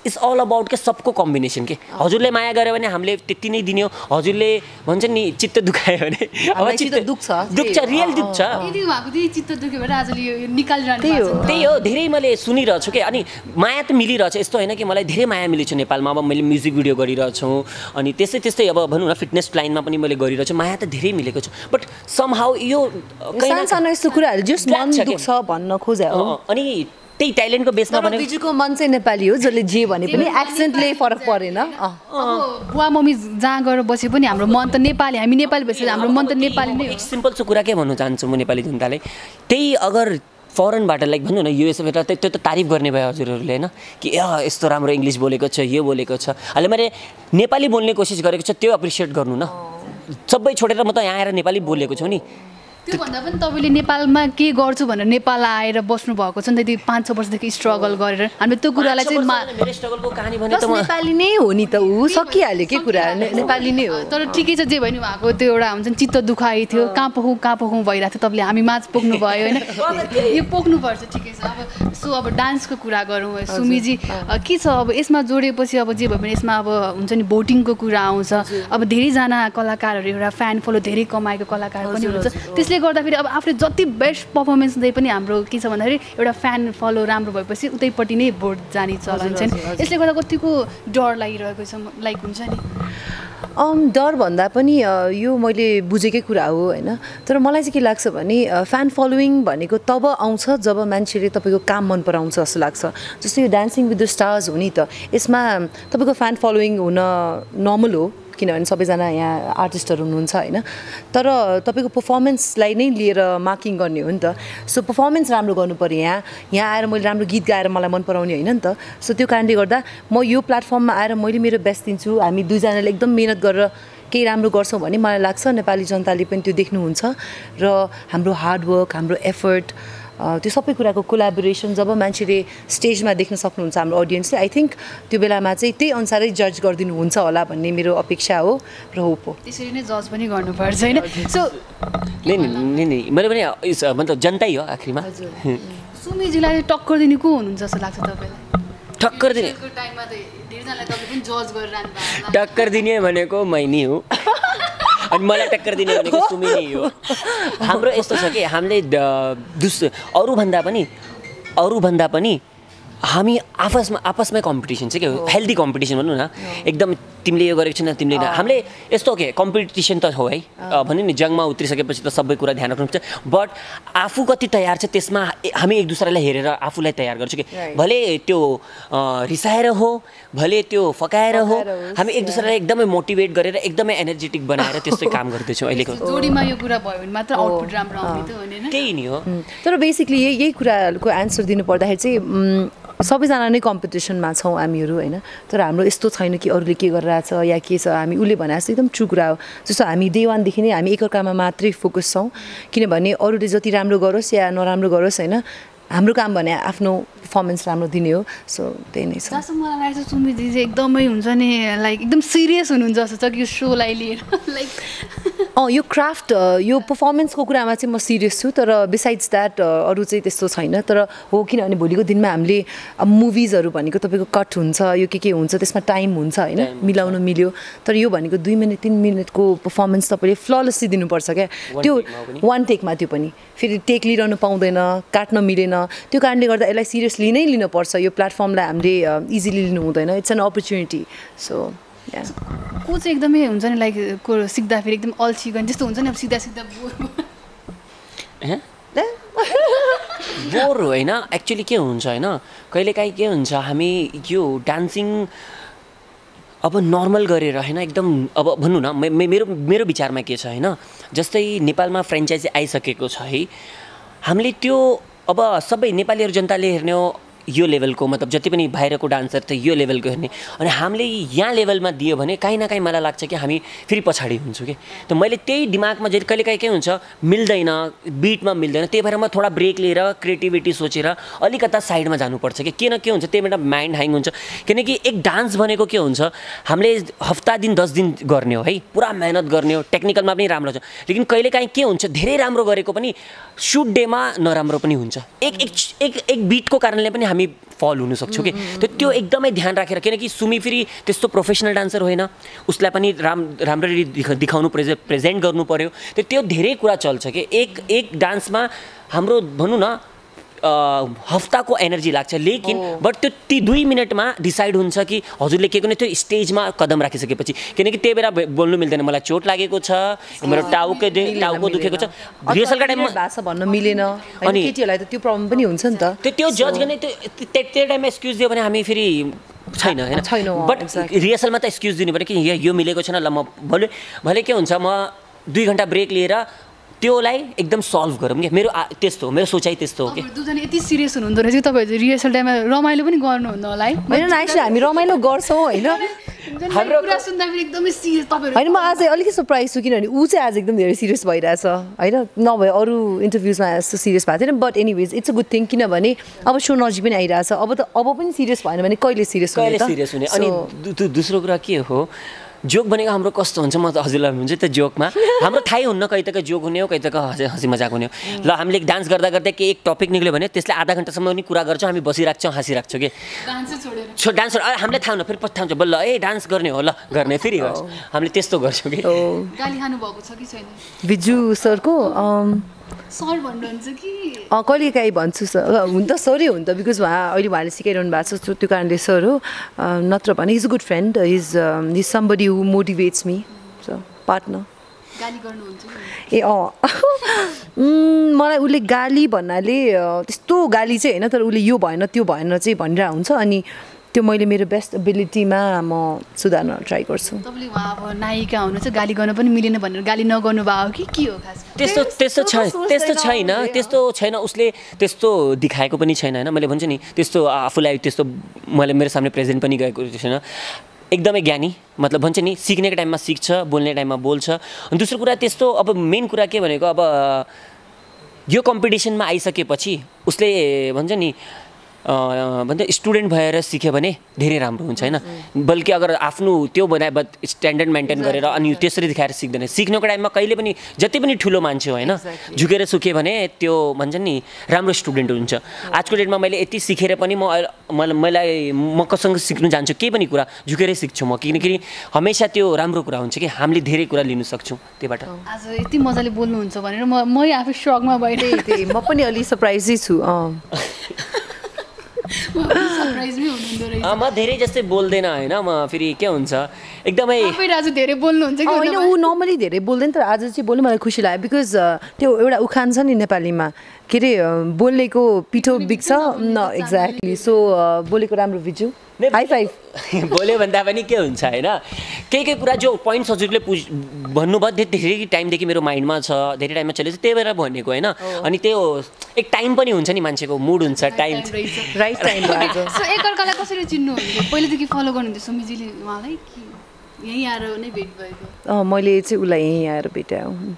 इट्स अल अबाउट के सबको कम्बिनेसन के हजुरले माया गर्यो भने हामीले त्यति नै दिने हो हजुरले भन्छ नि चित्त दुखायो भने अब चित्त दुख्छ रियल दुख्छ त्यही हो धेरै मैले सुनिरहेछु कि अनि माया त मिलिरहेछ यस्तो होइन कि मलाई धेरै माया मिलेको छ नेपालमा अब मैले म्युजिक भिडियो गरिरहेछु अनि त्यस्तै अब भनौँ न फिटनेस लाइनमा पनि मैले गरिरहेछु माया त धेरै मिलेको छ बट समहाउ यो सानो यस्तो कुराहरू जस्ट मन दुख्छ भन्न खोजे हो अनि त्यही ट्यालेन्टको बेसमा भने बिजुको मन चाहिँ नेपाली हो जसले जे भने पनि एक्सेन्टले फरक परेन बुवा मम्मी जहाँ गएर बसे पनि हाम्रो मन त नेपाली हामी नेपाली भएपछि हाम्रो मन त नेपाली नै एक सिम्पल छु कुरा के भन्नु चाहन्छु म नेपाली जनतालाई त्यही अगर फरेनबाट लाइक भन्नु न युएसएबाट त्यो त तारिफ गर्ने भयो हजुरहरूले होइन कि यस्तो राम्रो इङ्ग्लिस बोलेको छ यो बोलेको छ अहिले मैले नेपाली बोल्ने कोसिस गरेको छ त्यो एप्रिसिएट गर्नु न सबै छोडेर म त यहाँ आएर नेपाली बोलेको छु नि त्योभन्दा पनि तपाईँले नेपालमा के गर्छु भनेर नेपाल आएर बस्नु भएको छ नि त, 5-6 वर्षदेखि स्ट्रगल गरेर हामीले त्यो कुरालाई चाहिँ मेरो स्ट्रगलको कहानी भने त नेपाली नै हो नि त, ऊ सकिहाल्यो के कुरा, नेपाली नै हो। तर ठिकै छ, जे भयो नि उहाँको त्यो एउटा हुन्छ नि चित्त दुखाइ थियो, कहाँ पोखौँ भइरहेको थियो, तपाईँले हामी माझ पोख्नु भयो होइन, यो पोख्नुपर्छ, ठिकै छ। अब सो अब डान्सको कुरा गरौँ सुमीजी, के छ अब यसमा जोडेपछि अब जे भयो भने यसमा अब हुन्छ नि भोटिङको कुरा आउँछ, अब धेरैजना कलाकारहरू एउटा फ्यान फलो धेरै कमाएको कलाकार पनि हुनुहुन्छ, त्यसले गर्दाखेरि अब आफूले जति बेस्ट पर्फर्मेन्स दिए पनि हाम्रो के छ भन्दाखेरि एउटा फ्यान फलो राम्रो भएपछि उतैपट्टि नै भोट जाने चलन छ नि, यसले गर्दा कतिको डर लागिरहेको छ लाइक हुन्छ नि। डर भन्दा पनि यो मैले बुझेकै कुरा हो होइन, तर मलाई चाहिँ के लाग्छ भने फ्यान फलोइङ भनेको तब आउँछ जब मान्छेले तपाईँको काम मन पराउँछ जस्तो लाग्छ। जस्तो यो डान्सिङ विथ द स्टार्स हो नि त, यसमा तपाईँको फ्यान फलोइङ हुन नर्मल हो, किनभने सबैजना यहाँ आर्टिस्टहरू हुनुहुन्छ होइन, तर तपाईँको पर्फर्मेन्सलाई नै लिएर मार्किङ गर्ने हो नि त। सो पर्फर्मेन्स राम्रो गर्नु पऱ्यो, यहाँ आएर मैले राम्रो गीत गाएर मलाई मन पराउने होइन नि त। सो त्यो कारणले गर्दा म यो प्लेटफर्ममा आएर मैले मेरो बेस्ट दिन्छु, हामी दुईजनाले एकदम मिहिनेत गरेर केही राम्रो गर्छौँ भने मलाई लाग्छ नेपाली जनताले पनि त्यो देख्नुहुन्छ र हाम्रो हार्डवर्क, हाम्रो एफर्ट, त्यो सबै कुराको कोलाबोरेसन जब मान्छेले स्टेजमा देख्न सक्नुहुन्छ हाम्रो अडियन्सले, आई थिङ्क त्यो बेलामा चाहिँ त्यही अनुसारै जज गरिदिनुहुन्छ होला भन्ने मेरो अपेक्षा हो र होप हो। त्यसरी नै जज पनि गर्नुपर्छ होइन। सो नि मैले पनि मतलब जनतै हो आखिरमा। सुमीजीलाई टक्कर दिने को हुनुहुन्छ जस्तो लाग्छ तपाईँलाई? टक्कर दिने टाइममा त धेरैजनाले तपाईँले पनि जज गरिरहनु भएको। टक्कर दिने भनेको मै नै हो अनि मलाई टक्कर दिने भनेको सुमी नै हो। हाम्रो यस्तो छ कि हामीले अरूभन्दा पनि हामी आपसमै कम्पिटिसन चाहिँ के हो, हेल्दी कम्पिटिसन भनौँ न, एकदम तिमीले यो गरेको छैन तिमीले हामीले यस्तो के कम्पिटिसन त हो है, भन्यो नि जङमा उत्रिसकेपछि त सबै कुरा ध्यान राख्नुपर्छ, बट आफू कति तयार छ त्यसमा हामी एक दुसरालाई हेरेर आफूलाई तयार गर्छौँ कि भले त्यो रिसाएर हो भले त्यो फकाएर हो, हामी एक दुसरालाई एकदमै मोटिभेट गरेर एकदमै एनर्जेटिक बनाएर त्यस्तै काम गर्दैछौँ अहिलेको जोडीमा। यो कुरा भयो भने मात्र आउटपुट राम्रो आउने त हो नि, त्यही नि हो। तर बेसिकली यही कुराहरूको एन्सर दिनु पर्दाखेरि चाहिँ सबैजना नै कम्पिटिसनमा छौँ हामीहरू होइन, तर हाम्रो यस्तो छैन कि अरूले के गरिरहेछ या के छ, हामी उसले भने जस्तो एकदम ट्रु कुरा हो। जस्तो हामी डे वानदेखि नै हामी एकअर्कामा मात्रै फोकस छौँ, किनभने अरूले जति राम्रो गरोस् या नराम्रो गरोस् होइन, हाम्रो काम भने आफ्नो पर्फर्मेन्स राम्रो दिने हो। सो त्यही नै छ। जस्तो मलाई लाग्छ सुमीजी चाहिँ एकदमै हुन्छ नि लाइक एकदम सिरियस हुनुहुन्छ जस्तो छ कि यो सोलाई लिएर लाइक यो क्राफ्ट यो पर्फर्मेन्सको कुरामा चाहिँ म सिरियस छु, तर बिसाइड्स द्याट अरू चाहिँ त्यस्तो छैन। तर हो किनभने भोलिको दिनमा हामीले मुभिजहरू भनेको तपाईँको कट हुन्छ, यो के हुन्छ, त्यसमा टाइम हुन्छ होइन, मिलाउनु मिल्यो, तर यो भनेको 2 मिनट 3 मिनटको पर्फर्मेन्स तपाईँले फ्ललेसली दिनुपर्छ क्या, त्यो वान टेकमा, त्यो पनि फेरि टेक लिइरहनु पाउँदैन, काट्न मिलेन, त्यो कारणले गर्दा यसलाई सिरियसली नै लिनुपर्छ। यो प्लेटफर्मलाई हामीले इजिली लिनु हुँदैन, इट्स एन अपर्च्युनिटी। सो को चाहिँ एकदमै हुन्छ नि लाइक को सिक्दाखेरि एकदम अल्छी गर्ने जस्तो हुन्छ नि, अब सिधा बोर होइन एक्चुअली के हुन्छ होइन, कहिलेकाहीँ के हुन्छ हामी यो डान्सिङ अब नर्मल गरेर होइन एकदम अब भनौँ न मेरो विचारमा के छ होइन, जस्तै नेपालमा फ्रेन्चाइजी आइसकेको छ है, हामीले त्यो अब सबै नेपालीहरू जनताले हेर्ने हो यो लेभलको, मतलब जति पनि बाहिरको डान्सर त यो लेभलको हेर्ने, अनि हामीले यहाँ लेभलमा दियो भने काहीँ न काहीँ मलाई लाग्छ कि हामी फेरि पछाडि हुन्छौँ कि। त मैले त्यही दिमागमा जे कहिलेकाहीँ के हुन्छ मिल्दैन, बिटमा मिल्दैन, त्यही भएर म थोडा ब्रेक लिएर क्रिएटिभिटी सोचेर अलिकता साइडमा जानुपर्छ कि के न के हुन्छ, त्यही बेला माइन्ड ह्याङ हुन्छ। किनकि एक डान्स भनेको के हुन्छ, हामीले हप्ता दिन 10 दिन गर्ने हो है, पुरा मेहनत गर्ने हो, टेक्निकलमा पनि राम्रो छ, लेकिन कहिलेकाहीँ के हुन्छ धेरै राम्रो गरेको पनि सुट डेमा नराम्रो पनि हुन्छ, एक बिटको कारणले पनि हामी फल हुन सक्छौँ कि। त्यो एकदमै ध्यान राखेर, किनकि सुमी फेरि त्यस्तो प्रोफेसनल डान्सर होइन, उसलाई पनि राम्ररी देखाउनु प्रेजेन्ट गर्नु पर्यो, त्यो धेरै कुरा चल्छ कि एक डान्समा हाम्रो भनौँ न हप्ताको एनर्जी लाग्छ, लेकिन बट त्यो ती 2 मिनटमा डिसाइड हुन्छ कि हजुरले के गर्ने त्यो स्टेजमा कदम राखिसकेपछि। किनकि त्यही बेला बोल्नु मिल्दैन, मलाई चोट लागेको छ, मेरो टाउको दुखेको छ, रिहर्सलका टाइममा भाषा भन्न मिलेन, अनि केटीहरूलाई त त्यो प्रब्लम पनि हुन्छ नि त, त्यो जज गर्ने त्यो टाइममा एक्सक्युज दियो भने हामी फेरि छैन होइन, बट रिहर्सलमा त एक्सक्युज दिनु पऱ्यो कि यो मिलेको छैन, ल म भले के हुन्छ म 2 घन्टा ब्रेक लिएर त्योलाई एकदम सल्भ गरौँ क्या, मेरो त्यस्तो हो, मेरो सोचाइ त्यस्तो हो कि। दुईजना यति सिरियस हुनुहुँदो रहेछ, तपाईँहरू रिहर्सल टाइममा रमाइलो पनि गर्नुहुन्न होला है? होइन एक्चुअली हामी रमाइलो गर्छौँ होइन, हाम्रो कुरा सुन्दा पनि एकदमै सिरियस तपाईहरु होइन म आज अलिकति सरप्राइज छु किनभने ऊ चाहिँ आज एकदम धेरै सिरियस भइरहेछ होइन नभए अरू इन्टरभ्युजमा यस्तो सिरियस भएको थिएन but anyways it's a good thing किनभने अब सो नजिक पनि आइरहेछ अब पनि सिरियस भएन भने कहिले सिरियस हुने अनि दोस्रो कुरा के हो जोक भनेको हाम्रो कस्तो हुन्छ म त हजुरलाई हुन्छ त्यो जोकमा हाम्रो थाहै हुन्न कहीँ तक जोक हुने हो कहीँ तक हँसी मजाक हुने हो ल हामीले डान्स गर्दा गर्दै के एक टपिक निक्ल्यो भने त्यसले आधा घन्टासम्म पनि कुरा गर्छौँ हामी बसिराख्छौँ हाँसिराख्छौँ कि डान्स हामीलाई थाहा हुन फेरि पछि थाहा हुन्छ बल्ल डान्स गर्ने हो ल गर्ने फेरि गर्छ हामीले त्यस्तो गर्छौँ कि गाली खानु भएको छ कि छैन बिजु सरको सर भन्नुहुन्छ कि कहिले काहीँ भन्छु सर हुन त सरै हुन् त बिकज उहाँले सिकाइरहनु भएको छ त्यो कारणले सर हो नत्र भने is a good friend is somebody who motivates me partner गाली गर्नुहुन्छ ए मलाई उसले गाली भन्नाले त्यस्तो गाली चाहिँ होइन तर उसले यो भएन त्यो भएन चाहिँ भनिरहेको हुन्छ अनि त्यो मैले मेरो बेस्ट एबिलिटीमा म सुधार्न ट्राई गर्छु तपाईँले उहाँ अब नायिका हुनुहुन्छ गाली गर्न पनि मिलेन भनेर गाली नगर्नु भयो कि के हो खास त्यस्तो छैन उसले त्यस्तो देखाएको पनि छैन होइन मैले भन्छु नि त्यस्तो आफूलाई त्यस्तो मैले मेरो सामने प्रेजेन्ट पनि गएको छैन एकदमै ज्ञानी मतलब भन्छ नि सिक्नेको टाइममा सिक्छ बोल्ने टाइममा बोल्छ अनि दोस्रो कुरा त्यस्तो अब मेन कुरा के भनेको अब यो कम्पिटिसनमा आइसकेपछि उसले भन्छ नि भन्छ स्टुडेन्ट भएर सिक्यो भने धेरै राम्रो हुन्छ होइन बल्कि अगर आफ्नो त्यो बनाए स्ट्यान्डर्ड मेन्टेन गरेर अनि त्यसरी देखाएर सिक्दैन सिक्नुको टाइममा कहिले पनि जति पनि ठुलो मान्छे हो होइन झुकेर सुके भने त्यो भन्छ नि राम्रो स्टुडेन्ट हुन्छ आजको डेटमा मैले यति सिकेर पनि म कसँग सिक्नु जान्छु केही पनि कुरा झुकेरै सिक्छु म किनकि हमेसा त्यो राम्रो कुरा हुन्छ कि हामीले धेरै कुरा लिन सक्छौँ त्योबाट आज यति मजाले बोल्नुहुन्छ भनेर म आफै सकमा भइरहेको म पनि अलि सरप्राइजै छु म धेरै जस्तै बोल्दैन होइन म फेरि के हुन्छ एकदमै धेरै बोल्नुहुन्छ कि होइन ऊ नर्मली धेरै बोल्दैन तर आज चाहिँ बोल्नु मलाई खुसी लाग्यो बिकज त्यो एउटा उखान छ नि नेपालीमा के अरे बोलेको पिठो बिग्छ न एक्ज्याक्टली सो बोलेको राम्रो बिजु हाई फाइभ बोल्यो भन्दा पनि के हुन्छ होइन केही कुरा जो पोइन्ट हजुरले भन्नुभयो धेरै टाइमदेखि मेरो माइन्डमा छ धेरै टाइममा चलेको छ त्यही भएर भनेको होइन अनि त्यो एक टाइम पनि हुन्छ नि मान्छेको मुड हुन्छ टाइम राइट टाइम एकअर्कालाई कसरी चिन्नुहुन्थ्यो पहिलेदेखि फलो गर्नुहुन्थ्यो सुमिजीले उहाँलाई कि यहीँ आएर नै भेट भएको मैले चाहिँ उसलाई यहीँ आएर भेटाएँ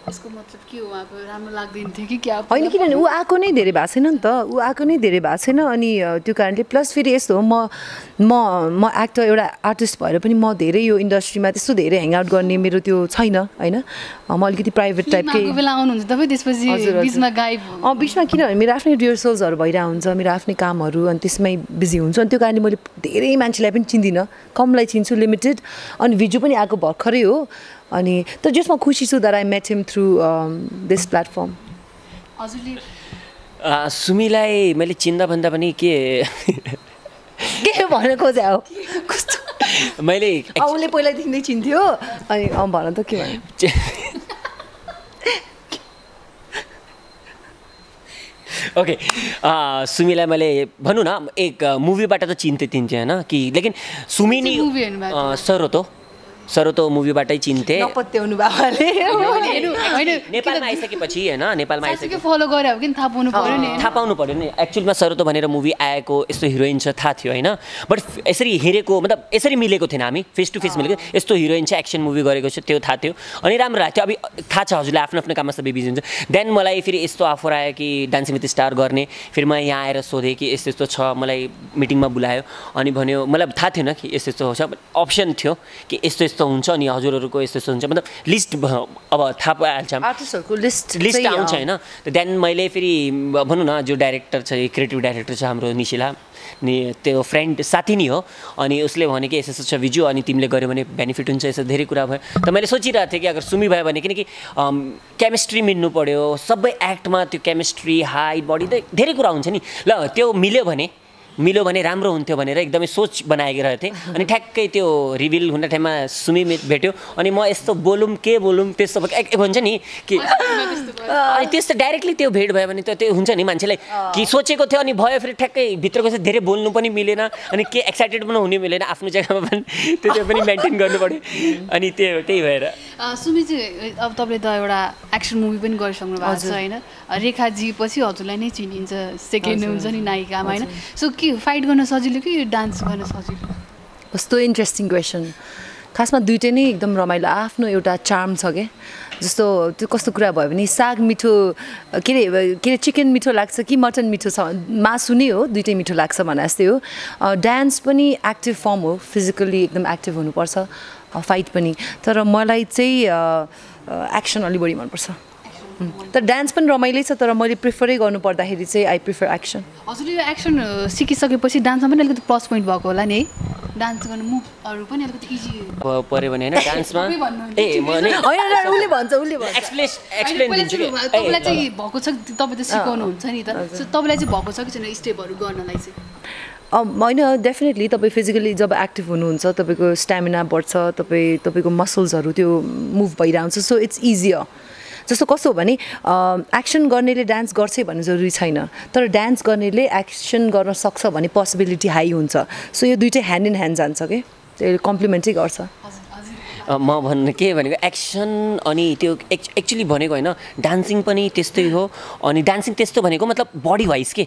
यसको मतलब के हो उहाँको राम्रो लाग्दैन थियो कि क्या होइन किनभने ऊ आएको नै धेरै भएको छैन नि त ऊ आएको नै धेरै भएको छैन अनि त्यो कारणले प्लस फेरि यस्तो हो म एक्टर एउटा आर्टिस्ट भएर पनि म धेरै यो इन्डस्ट्रीमा त्यस्तो धेरै ह्याङआउट गर्ने मेरो त्यो छैन होइन म अलिकति प्राइभेट टाइपकै बेला आउनुहुन्छ तपाईँ त्यसपछि बिचमा गायब बिचमा किनभने मेरो आफ्नै रिहर्सल्सहरू भइरहेको हुन्छ मेरो आफ्नै कामहरू अनि त्यसमै बिजी हुन्छु अनि त्यो कारणले मैले धेरै मान्छेलाई पनि चिन्दिनँ कमलाई चिन्छु लिमिटेड अनि भिजु पनि आएको भर्खरै हो अनि तर जसमा खुसी छु that I met him through this platform हजुरले सुमीलाई मैले चिन्दा भन्दा पनि के भन्न खोजे हो कस्तो मैले उसले पहिल्यैदेखि नै चिन्थ्यो अनि भन त के भन्यो ओके सुमीलाई मैले भनौँ न एक मुभीबाट त चिन्थेँ होइन कि लेकिन सुमी नि सरोतो मुभीबाटै चिन्थेँ नपत्याउनु बाबाले नेपालमा आइसकेपछि होइन नेपालमा आइसके फलो गरे हो कि थाहा पाउनु पर्यो नि थाहा पाउनु पर्यो नि एक्चुअलमा सरोतो भनेर मुभी आएको यस्तो हिरोइन छ थाहा थियो होइन बट यसरी हेरेको मतलब यसरी मिलेको थिएन हामी फेस टु फेस मिलेको यस्तो हिरोइन छ एक्सन मुभी गरेको छ त्यो थाहा थियो अनि राम्रो लाग्थ्यो अब थाहा छ हजुरले आफ्नो आफ्नो काममा सबै बिजी हुन्छ देन मलाई फेरि यस्तो अफर आयो कि डान्सिङ विथ स्टार गर्ने फेरि म यहाँ आएर सोधेँ कि यस्तो यस्तो छ मलाई मिटिङमा बोलायो अनि भन्यो मलाई थाहा थिएन कि यस्तो यस्तो छ अप्सन थियो कि यस्तो यस्तो हुन्छ अनि हजुरहरूको यस्तो यस्तो हुन्छ मतलब लिस्ट अब थाहा पाइहाल्छ आर्टिस्टहरूको लिस्ट आउँछ होइन देन मैले फेरि भनौँ न जो डाइरेक्टर छ क्रिएटिभ डाइरेक्टर छ हाम्रो निशिला नि त्यो फ्रेन्ड साथी नै हो अनि उसले भने कि यस्तो छ भिजु अनि तिमीले गऱ्यो भने बेनिफिट हुन्छ यस्तो धेरै कुरा भयो त मैले सोचिरहेको थिएँ कि अगर सुमी भयो भने किनकि केमिस्ट्री मिल्नु पऱ्यो सबै एक्टमा त्यो केमिस्ट्री हाइट बडी त धेरै कुरा हुन्छ नि ल त्यो मिल्यो भने राम्रो हुन्थ्यो भनेर एकदमै सोच बनाएको रहेको थिएँ अनि ठ्याक्कै त्यो रिभिल हुने टाइममा सुमी भेट्यो अनि म यस्तो बोलौँ के बोलौँ त्यस्तो भन्छ नि कि अनि त्यस्तो डाइरेक्टली त्यो भेट भयो भने त त्यो हुन्छ नि मान्छेलाई कि सोचेको थियो अनि भयो फेरि ठ्याक्कै भित्रको चाहिँ धेरै बोल्नु पनि मिलेन अनि के एक्साइटेड पनि हुनु मिलेन आफ्नो जग्गामा पनि त्यो पनि मेन्टेन गर्नु पऱ्यो अनि त्यही भएर सुमी चाहिँ अब तपाईँले त एउटा एक्सन मुभी पनि गरिसक्नु भएको छ होइन रेखाजी पछि हजुरलाई नै चिनिन्छ सेकेन्ड हुन्छ नि नायिकामा होइन सो के फाइट गर्न सजिलो कि डान्स गर्न सजिलो कस्तो इन्ट्रेस्टिङ क्वेसन। खासमा दुइटै नै एकदम रमाइलो, आफ्नो एउटा चार्म छ क्या। जस्तो त्यो कस्तो कुरा भयो भने साग मिठो के अरे चिकन मिठो लाग्छ कि मटन मिठो छ, मासु नै हो दुइटै मिठो लाग्छ भने जस्तै हो। डान्स पनि एक्टिभ फर्म हो, फिजिकल्ली एकदम एक्टिभ हुनुपर्छ, फाइट पनि। तर मलाई चाहिँ एक्सन अलि बढी मनपर्छ। तर डान्स पनि रमाइलो छ, तर मैले प्रिफरै गर्नु पर्दाखेरि चाहिँ आई प्रिफर एक्सन। हजुरले यो एक्सन सिकिसकेपछि डान्समा पनि अलिकति प्लस पोइन्ट भएको होला नि है, डान्स गर्नु मुभहरू पनि अलिकति इजी पऱ्यो भने होइन डान्समा उसले भन्छ एक्सप्लेन दिन्छु कि तपाईँलाई चाहिँ भएको छ, तपाईँ त सिकाउनुहुन्छ नि त, तपाईँलाई चाहिँ भएको छ कि छैन स्टेपहरू गर्नलाई चाहिँ? होइन डेफिनेटली तपाईँ फिजिकली जब एक्टिभ हुनुहुन्छ तपाईँको स्ट्यामिना बढ्छ, तपाईँको मसल्सहरू त्यो मुभ भइरहन्छ, सो इट्स इजियर। जस्तो कस्तो हो भने एक्सन गर्नेले डान्स गर्छ भन्ने जरुरी छैन, तर डान्स गर्नेले एक्सन गर्न सक्छ भने पोसिबिलिटी हाई हुन्छ। सो यो दुइटै ह्यान्ड इन ह्यान्ड जान्छ कि त्यो कम्प्लिमेन्टै गर्छ। म भन्नु के भनेको एक्सन अनि त्यो एक्चुली भनेको होइन, डान्सिङ पनि त्यस्तै हो। अनि डान्सिङ त्यस्तो भनेको मतलब बडी वाइज के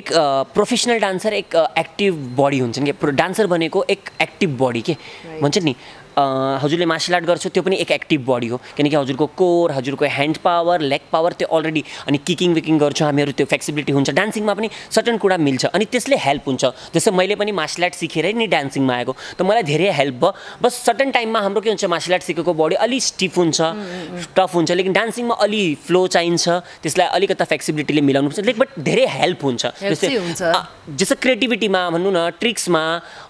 एक प्रोफेसनल डान्सर एक एक्टिभ बडी हुन्छ नि के, डान्सर भनेको एक एक्टिभ बडी के भन्छ नि। हजुरले मार्सल आर्ट गर्छ त्यो पनि एक एक्टिभ बडी हो, किनकि हजुरको कोर, हजुरको ह्यान्ड पावर, लेग पावर त्यो अलरेडी, अनि किकिङ विकिङ गर्छ हामीहरू, त्यो फ्लेक्सिबिलिटी हुन्छ। डान्सिङमा पनि सर्टन कुरा मिल्छ अनि त्यसले हेल्प हुन्छ। जस्तै मैले पनि मार्सल आर्ट सिकेरै नि डान्सिङमा आएको, त मलाई धेरै हेल्प भयो। बस सर्टन टाइममा हाम्रो के हुन्छ, मार्सल आर्ट सिकेको बडी अलि स्टिफ हुन्छ, टफ हुन्छ, लेकिन डान्सिङमा अलि फ्लो चाहिन्छ, त्यसलाई अलिकता फ्लेक्सिबिलिटीले मिलाउनुपर्छ, लेकिन बट धेरै हेल्प हुन्छ। जस्तो क्रिएटिभिटीमा भन्नु न, ट्रिक्समा,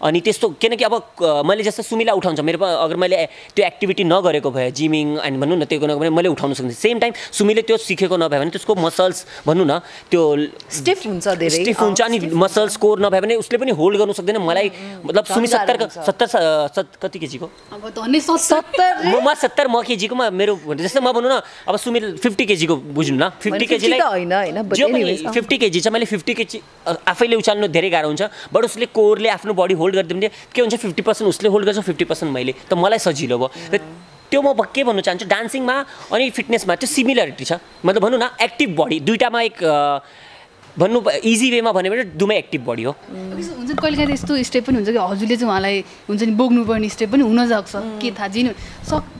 अनि त्यस्तो, किनकि अब मैले जस्तो सुमिला उठाउँछ, मेरो अगर मैले त्यो एक्टिभिटी नगरेको भए जिमिङ एन्ड भन्नु न त्यो गर्नु भने मैले उठाउन सक्दिनँ। सेम टाइम सुमिले त्यो सिकेको नभए भने त्यसको मसल्स भन्नु न त्यो स्टिफ हुन्छ, धेरै स्टिफ हुन्छ, अनि मसल्स कोर नभए भने उसले पनि होल्ड गर्नु सक्दैन। मलाई मतलब सुमी 70 कति केजीको, अब त 70 म 70 म केजीको, मेरो जस्तै म भन्नु न अब सुमी 50 केजीको बुझ्नु न, 50 केजीलाई जो पनि 50 केजी छ, मैले 50 केजी आफैले उचाल्नु धेरै गाह्रो हुन्छ। बट उसले कोरले आफ्नो बडी होल्ड गरिदियो भने के हुन्छ, 50% उसले होल्ड गर्छ, 50% मैले, त मलाई सजिलो भयो। त्यो म के भन्नु चाहन्छु, डान्सिङमा अनि फिटनेसमा त्यो सिमिलरिटी छ। मतलब भनौँ न एक्टिभ बडी दुइटामा एक भन्नु इजी वेमा भन्यो भने दुमै एक्टिभ बडी हो। हुन्छ कहिलेकाहीँ यस्तो स्टेप पनि हुन्छ कि हजुरले चाहिँ उहाँलाई हुन्छ नि बोक्नुपर्ने स्टेप पनि हुनसक्छ, के थाहा जिनु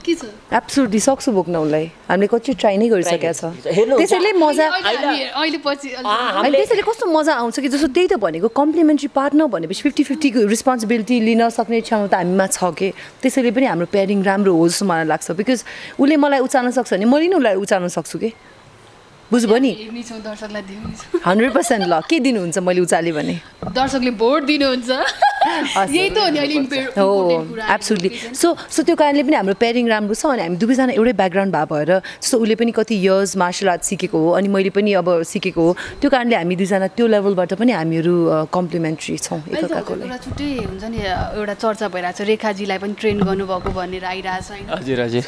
के छ? एब्सोल्युटली सक्छु बोक्न, उसलाई हामीले कति ट्राई नै गरिसकेका छ, त्यसैले मजा अहिले पछि त्यसैले कस्तो मजा आउँछ कि जस्तो त्यही त भनेको कम्प्लिमेन्ट्री पार्टनर भनेपछि 50-50 रिस्पोन्सिबिलिटी लिन सक्ने क्षमता हामीमा छ कि, त्यसैले पनि हाम्रो पेयरिङ राम्रो हो जस्तो मलाई लाग्छ। बिकज उसले मलाई उचाल्न सक्छ भने मैले नि उसलाई उचाल्न सक्छु कि, बुझ्नुभयो नि? 100% ल के दिनुहुन्छ मैले उचालेँ भने दर्शकले भोट दिनुहुन्छ, यही त हो नि अहिले हो एब्सोल्युटली। सो त्यो कारणले पनि हाम्रो पेयरिङ राम्रो छ, अनि हामी दुवैजना एउटै ब्याकग्राउन्ड भए भएर जस्तो उसले पनि कति इयर्स मार्सल आर्ट सिकेको हो अनि मैले पनि अब सिकेको हो, त्यो कारणले हामी दुईजना त्यो लेभलबाट पनि हामीहरू कम्प्लिमेन्ट्री छौँ एकअर्काको लागि। छुट्टै हुन्छ नि एउटा चर्चा भइरहेको छ, रेखाजीलाई पनि ट्रेन गर्नुभएको भनेर आइरहेछ होइन? हजुर हजुर,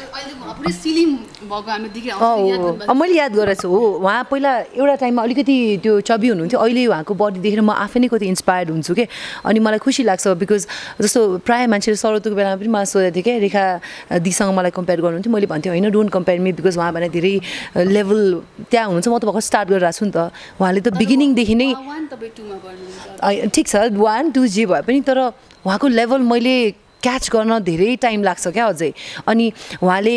पुरै स्लिम भएको हामी देखिरहेको मैले याद गरेको छु। हो उहाँ पहिला एउटा टाइममा अलिकति त्यो चबी हुनुहुन्थ्यो, अहिले उहाँको बडी देखेर म आफै नै कति इन्सपायर्ड हुन्छु कि, अनि मलाई खुसी लाग्छ। बिकज जस्तो प्रायः मान्छेले सरौतोको बेलामा पनि मलाई सोधेको थियो क्या, रेखा दिसँग मलाई कम्पेयर गर्नुहुन्थ्यो, मैले भन्थेँ होइन डोन्ट कम्पेयर मी, बिकज उहाँ भने धेरै लेभल त्यहाँ हुनुहुन्छ, म त भर्खर स्टार्ट गरिरहेको छु नि त। उहाँले त बिगिनिङदेखि नै ठिक छ 1, 2 जे भए पनि, तर उहाँको लेभल मैले क्याच गर्न धेरै टाइम लाग्छ क्या अझै। अनि उहाँले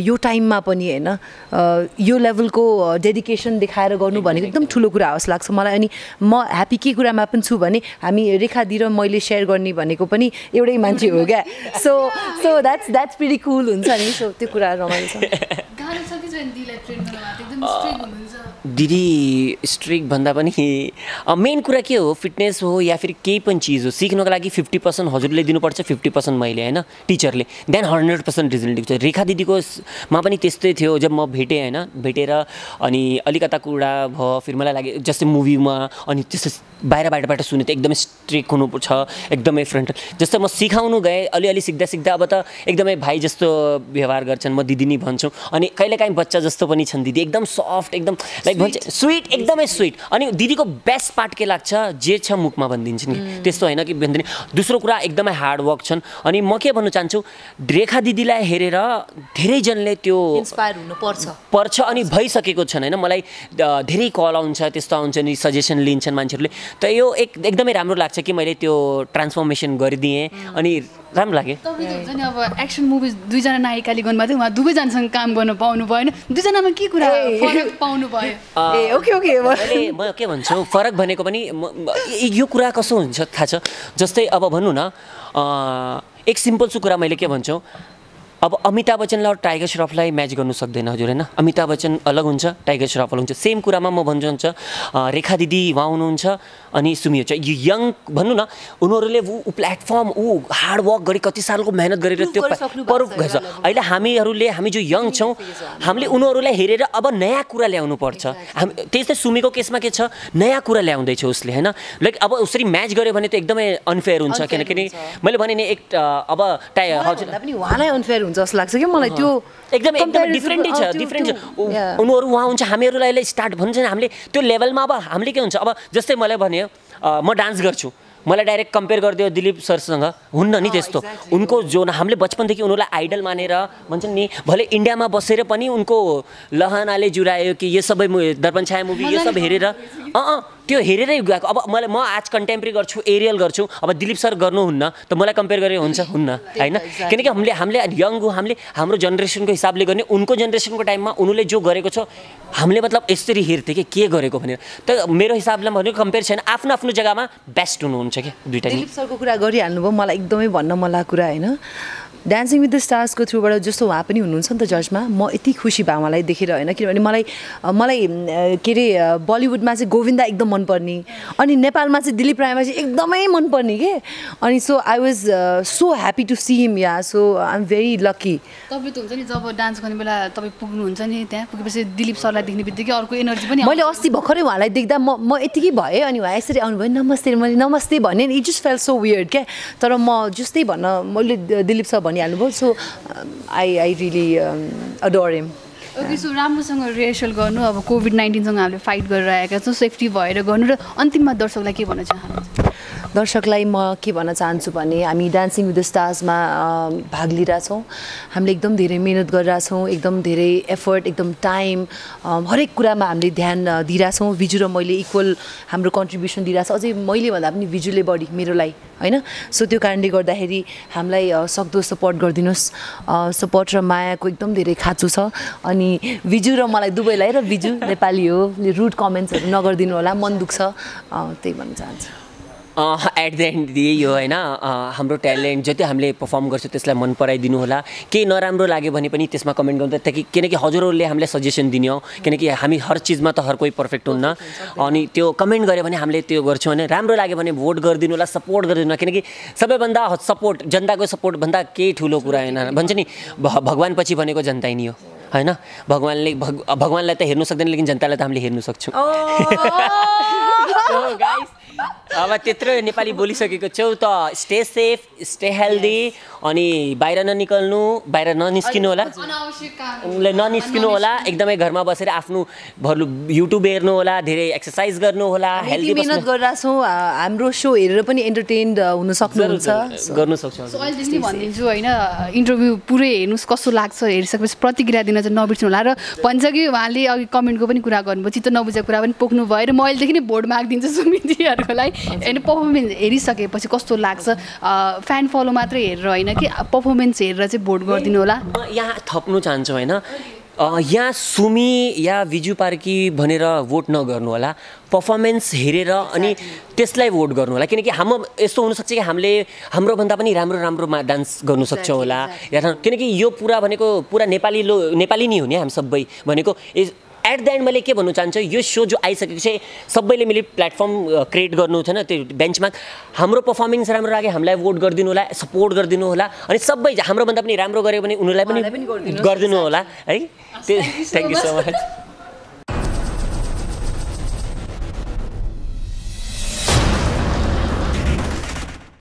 यो टाइममा पनि होइन यो लेभलको डेडिकेसन देखाएर गर्नु भनेको एकदम ठुलो कुरा जस्तो लाग्छ मलाई। अनि म ह्याप्पी के कुरामा पनि छु भने हामी रेखादी र मैले सेयर गर्ने भनेको पनि एउटै मान्छे हो क्या। सो द्याट्स प्रिटी कुल हुन्छ नि। सो त्यो कुरा रमाइलो छ। दिदी स्ट्रिक भन्दा पनि मेन कुरा के हो, फिटनेस हो या फिर केही पनि चिज हो, सिक्नको लागि 50% हजुरले दिनुपर्छ, 50% मैले होइन टिचरले, देन 100% रिजल्ट दिन्छ। रेखा दिदीको मा पनि त्यस्तै थियो। जब म भेटेँ होइन, भेटेर अनि अलिकता कुरा भयो, फिर मलाई लाग्यो जस्तै मुभीमा अनि त्यस्तो बाहिरबाट सुने त एकदमै स्ट्रिक हुनुपर्छ, एकदमै फ्रन्टल। जस्तो म सिकाउनु गएँ, अलिअलि सिक्दा अब त एकदमै भाइ जस्तो व्यवहार गर्छन्, म दिदी नै भन्छु। अनि कहिलेकाहीँ बच्चा जस्तो पनि छन् दिदी, एकदम सफ्ट, एकदम लाइक भन्छ स्विट, एकदमै स्विट। अनि दिदीको बेस्ट पार्ट के लाग्छ, जे छ मुखमा भनिदिन्छन् कि, त्यस्तो होइन कि भन्दैन। दोस्रो कुरा एकदमै हार्ड वर्क छन्। अनि म के भन्नु चाहन्छु, रेखा दिदीलाई हेरेर धेरैजनले त्यो इन्स्पायर हुनु पर्छ अनि भइसकेको छन् होइन। मलाई धेरै कल आउँछ, त्यस्तो आउँछ नि, सजेसन लिन्छन् मान्छेहरूले। त यो एकदमै राम्रो लाग्छ कि मैले त्यो ट्रान्सफर्मेसन गरिदिएँ अनि राम्रो लाग्यो। तपाईँको हुन्छ नि अब एक्सन मुभिज दुईजना नायिकाले गर्नुभएको थियो, उहाँ दुवैजनासँग काम गर्न पाउनु भएन, दुईजनामा के कुरा फरक पाउनु भयो? ओके म के भन्छु, फरक भनेको पनि यो कुरा कसो हुन्छ थाहा छ, जस्तै अब भन्नु न, एक सिम्पल छु कुरा मैले के भन्छु, अब अमिताभ बच्चनलाई और टाइगर श्रफलाई म्याच गर्नु सक्दैन हजुर होइन। अमिताभ बच्चन अलग हुन्छ, टाइगर श्रफ अलग हुन्छ। सेम कुरामा म भन्छु हुन्छ रेखा दिदी उहाँ हुनुहुन्छ अनि सुमी हुन्छ। यो यङ भन्नु न, उनीहरूले ऊ प्लेटफर्म, ऊ हार्ड वर्क गरी कति सालको मेहनत गरेर त्यो गर्छ। अहिले हामी जो यङ छौँ, हामीले उनीहरूलाई हेरेर अब नयाँ कुरा ल्याउनु पर्छ। त्यस्तै सुमीको केसमा के छ, नयाँ कुरा ल्याउँदैछ उसले होइन। लाइक अब उसरी म्याच गऱ्यो भने त एकदमै अनफेयर हुन्छ, किनकि मैले भने नि एक अब हजुर उहाँलाई अनफेयर हुन्छ जस्तो लाग्छ कि मलाई। त्यो एकदमै डिफ्रेन्टै छ, डिफ्रेन्ट छ। उनीहरू उहाँ हुन्छ, हामीहरूलाई अहिले स्टार्ट भन्छ नि, हामीले त्यो लेभलमा अब हामीले के हुन्छ, अब जस्तै मलाई भन्यो म डान्स गर्छु, मलाई डाइरेक्ट कम्पेयर गरिदियो दिलीप सरसँग, हुन्न नि त्यस्तो। उनको जो हामीले बचपनदेखि उनीहरूलाई आइडल मानेर भन्छन् नि, भले इन्डियामा बसेर पनि उनको लहनाले जुरायो कि यो सबै दर्पण छाया मुभी यो सब हेरेर त्यो हेरेरै गएको। अब म आज कन्टेम्प्रेरी गर्छु, एरियल गर्छु, अब दिलीप सर गर्नुहुन्न त मलाई कम्पेयर गरेर हुन्छ, हुन्न होइन। किनकि हामीले यङ हो, हामीले हाम्रो जेनेरेसनको हिसाबले गर्ने, उनको जेनेरेसनको टाइममा उनीहरूले जो गरेको छ हामीले मतलब यसरी हेर्थ्यो कि के गरेको भनेर। त मेरो हिसाबले भनेको कम्पेयर छैन, आफ्नो आफ्नो जग्गामा बेस्ट हुनुहुन्छ कि दुइटा। दिलीप सरको कुरा गरिहाल्नु भयो, मलाई एकदमै भन्न मन लागेको कुरा होइन। डान्सिङ विथ द स्टार्सको थ्रुबाट जस्तो उहाँ पनि हुनुहुन्छ नि त जजमा, म यति खुसी भयो उहाँलाई देखेर होइन। किनभने मलाई के अरे बलिउडमा चाहिँ गोविन्दा एकदम मनपर्ने, अनि नेपालमा चाहिँ दिलीप रायमा चाहिँ एकदमै मनपर्ने के। अनि so I was so happy to see him yeah, so I am very lucky. तपाईँ त हुन्छ नि जब डान्स गर्ने बेला तपाईँ पुग्नुहुन्छ नि, त्यहाँ पुगेपछि दिलीप सरलाई देख्ने बित्तिकै अर्को एनर्जी पनि। मैले अस्ति भर्खरै उहाँलाई देख्दा म यतिकै भएँ, अनि उहाँ यसरी आउनुभयो, नमस्ते, मैले नमस्ते भनेँ, it just feel so weird क्या। तर म जस्तै मैले दिलीप सर भनिहाल्नुभयो, so I really adore him. Okay, so राम्रोसँग रिहर्सल गर्नु, अब कोभिड-19सँग हामीले फाइट गरिरहेका छौँ, सेफ्टी भएर गर्नु, र अन्तिममा दर्शकलाई के भन्न चाहनुहुन्छ? दर्शकलाई म के भन्न चाहन्छु भने, हामी डान्सिङ विथ द स्टार्समा भाग लिइरहेछौँ, हामीले एकदम धेरै मेहनत गरिरहेछौँ, एकदम धेरै एफर्ट, एकदम टाइम, हरेक कुरामा हामीले ध्यान दिइरहेछौँ। विजु र मैले इक्वल हाम्रो कन्ट्रिब्युसन दिइरहेछ, अझै मैले भन्दा पनि विजुले बढी मेरो लागि होइन। सो त्यो कारणले गर्दाखेरि हामीलाई सक्दो सपोर्ट गरिदिनुहोस्, सपोर्ट र मायाको एकदम धेरै खाँचो छ। अनि विजु र मलाई दुवैलाई, र विजु नेपाली हो, रुड कमेन्ट्सहरू नगरिदिनु होला, मन दुख्छ, त्यही भन्न चाहन्छु। एट द एन्ड यही हो होइन, हाम्रो ट्यालेन्ट जति हामीले पर्फर्म गर्छौँ त्यसलाई मन पराइदिनु होला। केही नराम्रो लाग्यो भने पनि त्यसमा कमेन्ट गर्नु, किनकि हजुरहरूले हामीलाई सजेसन दिने हो, किनकि हामी हर चिजमा त हर कोही पर्फेक्ट हुन्न। अनि त्यो कमेन्ट गऱ्यो भने हामीले त्यो गर्छौँ भने, राम्रो लाग्यो भने भोट गरिदिनु होला, सपोर्ट गरिदिनु होला, किनकि सबैभन्दा सपोर्ट, जनताको सपोर्टभन्दा केही ठुलो कुरा होइन। भन्छ नि भगवान् पछि भनेको जनता नै हो होइन। भगवान्लाई त हेर्नु सक्दैन, लेकिन जनतालाई त हामीले हेर्नु सक्छौँ। अब त्यत्रो नेपाली बोलिसकेको छौँ त स्टे सेफ, स्टे हेल्दी, अनि बाहिर ननिस्किनु होला, ननिस्किनु होला, एकदमै घरमा बसेर आफ्नो युट्युब हेर्नु होला, धेरै एक्सर्साइज गर्नु होला, हेल्दी मेहनत गरिरहेछौँ। हाम्रो सो हेरेर पनि एन्टरटेन्ड हुन सक्नुहुन्छ, गर्नु सक्छौँ। अहिले भनिदिन्छु होइन, इन्टरभ्यू पुरै हेर्नुहोस्, कस्तो लाग्छ, हेरिसकेपछि प्रतिक्रिया दिन चाहिँ नबिर्सनु होला। र भन्छ कि उहाँले अघि कमेन्टको पनि कुरा गर्नुभयो, चित्त नबुझेको कुरा पनि पोख्नु भयो, र म अहिलेदेखि नै भोट मागिदिन्छु सुमितिहरूको लागि। अनि पर्फर्मेन्स हेरिसकेपछि कस्तो लाग्छ, फ्यान फलो मात्रै हेरेर होइन कि पर्फर्मेन्स हेरेर चाहिँ भोट गरिदिनु होला। यहाँ थप्नु चाहन्छु होइन, यहाँ सुमी या विजु पार्की भनेर भोट नगर्नु होला, पर्फर्मेन्स हेरेर अनि त्यसलाई भोट गर्नु होला। किनकि हाम्रो यस्तो हुनसक्छ कि हामीले हाम्रोभन्दा पनि राम्रोमा डान्स गर्नु सक्छौँ होला, किनकि यो पुरा भनेको पुरा नेपाली नै हो नि हामी सबै भनेको। एट द एन्ड मैले के भन्नु चाहन्छु, यो सो जो आइसकेको छ सबैले मिली प्लेटफर्म क्रिएट गर्नु थिएन, त्यो बेन्चमार्क हाम्रो पर्फर्मेन्स राम्रो लाग्यो हामीलाई भोट गरिदिनु होला, सपोर्ट गरिदिनु होला, अनि सबै हाम्रोभन्दा पनि राम्रो गऱ्यो भने उनीहरूलाई पनि गरिदिनु होला है। Thank you so much.